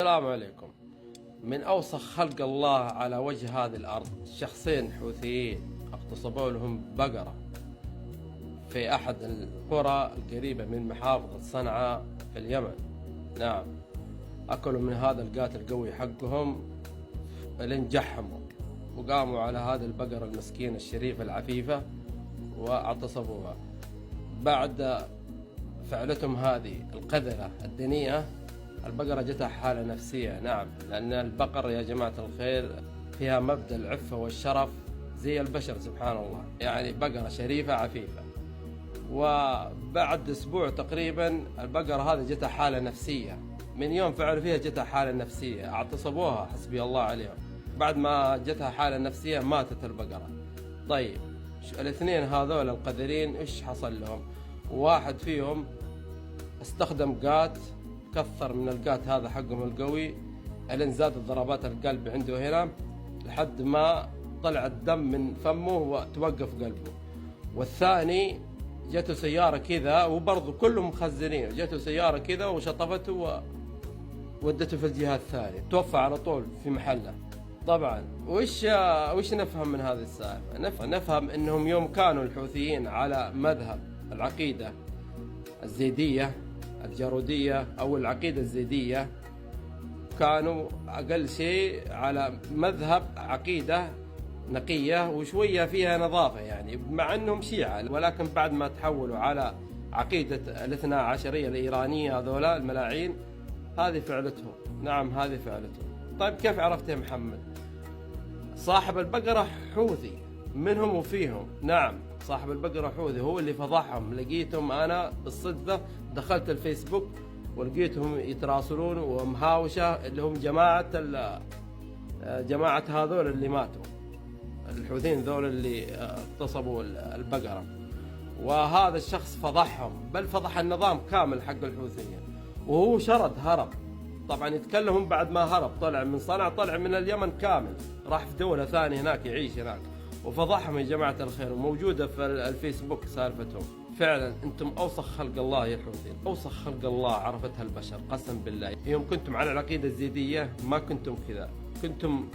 السلام عليكم. من أوسخ خلق الله على وجه هذه الأرض شخصين حوثيين اغتصبوا لهم بقرة في أحد القرى القريبة من محافظة صنعاء في اليمن. نعم، أكلوا من هذا القاتل القوي حقهم لين جحموا وقاموا على هذه البقرة المسكينة الشريفة العفيفة واغتصبوها. بعد فعلتهم هذه القذرة الدنيئة البقرة جتها حالة نفسية. نعم، لأن البقر يا جماعة الخير فيها مبدأ العفة والشرف زي البشر سبحان الله، يعني بقرة شريفة عفيفة. وبعد أسبوع تقريبا البقرة هذه جتها حالة نفسية، من يوم فعلوا فيها جتها حالة نفسية، اغتصبوها حسبي الله عليهم. بعد ما جتها حالة نفسية ماتت البقرة. طيب الاثنين هذول القذرين ايش حصل لهم؟ واحد فيهم استخدم قات، كثر من القات هذا حقهم القوي الين زادت ضربات القلب عنده هنا لحد ما طلع الدم من فمه وتوقف قلبه. والثاني جته سيارة كذا وبرضه كلهم مخزنين، جته سيارة كذا وشطفته وودته في الجهة الثانية، توفى على طول في محله. طبعا وش نفهم من هذه السالفة؟ نفهم انهم يوم كانوا الحوثيين على مذهب العقيدة الزيدية الجارودية أو العقيدة الزيدية، كانوا أقل شيء على مذهب عقيدة نقية وشوية فيها نظافة، يعني مع أنهم شيعة، ولكن بعد ما تحولوا على عقيدة الاثنا عشرية الإيرانية هذولا الملاعين، هذه فعلتهم. نعم هذه فعلتهم. طيب كيف عرفت يا محمد؟ صاحب البقرة حوثي منهم وفيهم. نعم صاحب البقرة حوثي، هو اللي فضحهم. لقيتهم أنا بالصدفة دخلت الفيسبوك ولقيتهم يتراسلون ومهاوشة اللي هم جماعة هذول اللي ماتوا، الحوثيين ذول اللي اغتصبوا البقرة. وهذا الشخص فضحهم، بل فضح النظام كامل حق الحوثيين، وهو شرد هرب. طبعا يتكلمون بعد ما هرب، طلع من صنعاء، طلع من اليمن كامل، راح في دولة ثانية هناك يعيش هناك، وفضحهم يا جماعة الخير. وموجودة في الفيسبوك سالفتهم. فعلا انتم اوسخ خلق الله يا الحوثيين، اوسخ خلق الله عرفتها البشر قسم بالله. يوم كنتم على العقيدة الزيدية ما كنتم كذا، كنتم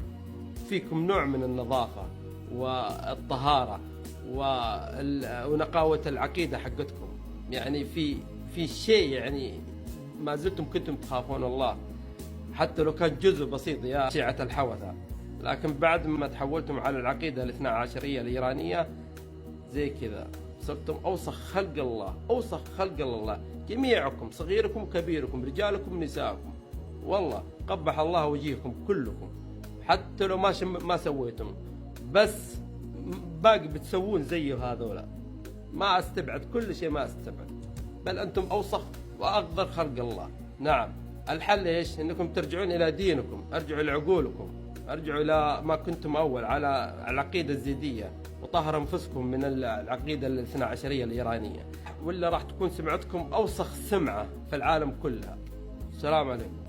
فيكم نوع من النظافة والطهارة ونقاوة العقيدة حقتكم، يعني في شيء، يعني ما زلتم كنتم تخافون الله حتى لو كان جزء بسيط يا شيعة الحوثة. لكن بعد ما تحولتم على العقيدة الاثنا عشرية الإيرانية زي كذا صرتم أوسخ خلق الله، أوسخ خلق الله جميعكم، صغيركم كبيركم، رجالكم نساءكم. والله قبح الله وجيهكم كلكم، حتى لو ما سويتم، بس باقي بتسوون زي هذولا. ما استبعد كل شيء، ما استبعد، بل أنتم أوسخ وأقذر خلق الله. نعم الحل إيش؟ إنكم ترجعون إلى دينكم، ارجعوا لعقولكم، ارجعوا إلى ما كنتم أول على العقيدة الزيدية، وطهر أنفسكم من العقيدة الاثنا عشرية الإيرانية، ولا راح تكون سمعتكم أوسخ سمعة في العالم كلها. السلام عليكم.